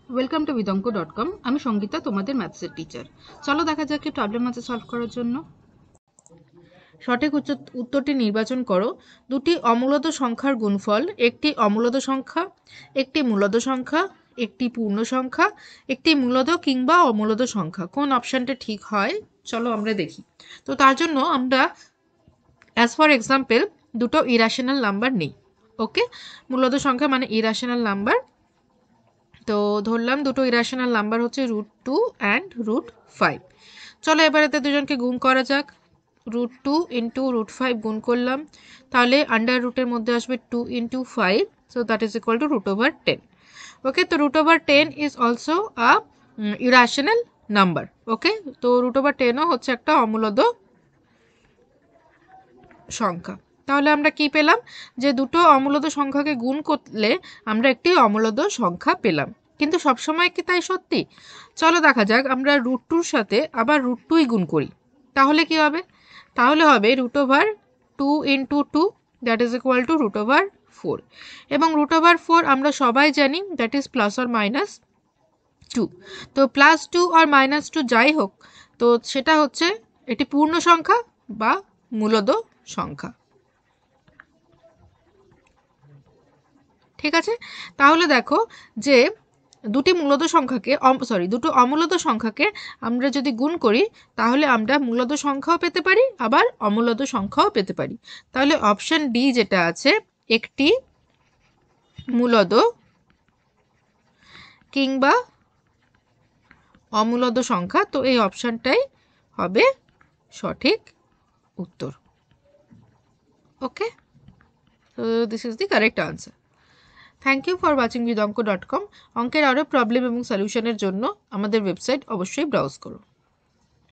Welcome to vidonko.com। আমি সঙ্গীতা, তোমাদের ম্যাথসের teacher. চলো দেখা যাক কি প্রবলেম আছে সলভ করার জন্য। সঠিক উত্তরটি নির্বাচন করো। দুটি অমূলদ সংখ্যার গুণফল একটি অমূলদ সংখ্যা, একটি মূলদ সংখ্যা, একটি পূর্ণ সংখ্যা, একটি মূলদ কিংবা অমূলদ সংখ্যা। কোন অপশানটা ঠিক হয় চলো আমরা দেখি। তো তার জন্য আমরা অ্যাজ ফর এক্সাম্পল দুটো ইরাশনাল নাম্বার নেই। ওকে, মূলদ সংখ্যা মানে ইরাশনাল নাম্বার। তো ধরলাম দুটো ইরাশনাল নাম্বার হচ্ছে √2 অ্যান্ড √5। চলো এবারে দুজনকে গুণ করা যাক। √2 ইন্টু √5 গুণ করলাম, তাহলে আন্ডার রুটের মধ্যে আসবে 2 into 5, so that is equal to √10। Okay, তো √10 is also a irrational number. Okay, তো √10ও হচ্ছে একটা অমূলদ সংখ্যা। তাহলে আমরা কি পেলাম, যে দুটো অমূলদ সংখ্যাকে গুণ করলে আমরা একটি অমূলদ সংখ্যা পেলাম। কিন্তু সবসময় কি তাই সত্যি? চলো দেখা যাক, আমরা √2 সাথে আবার √2 গুণ করি, তাহলে কি হবে? তাহলে হবে √2 into 2, that is equal two √4। এবং √4 আমরা সবাই জানি that is plus or minus 2। তো +2 আর -2 যাই হোক, তো সেটা হচ্ছে এটি পূর্ণ সংখ্যা বা মূলদ সংখ্যা। ঠিক আছে, তাহলে দেখো যে দুটো অমূলদ সংখ্যাকে আমরা যদি গুণ করি, তাহলে আমরা মূলদ সংখ্যাও পেতে পারি আবার অমূলদ সংখ্যাও পেতে পারি। তাহলে অপশন ডি যেটা আছে, একটি মূলদ কিংবা অমূলদ সংখ্যা, তো এই অপশনটাই হবে সঠিক উত্তর। Okay, so this is the correct answer. Thank you for watching vidonko.com। অঙ্কের আরও প্রবলেম এবং সলিউশনের জন্য আমাদের ওয়েবসাইট অবশ্যই ব্রাউজ করো।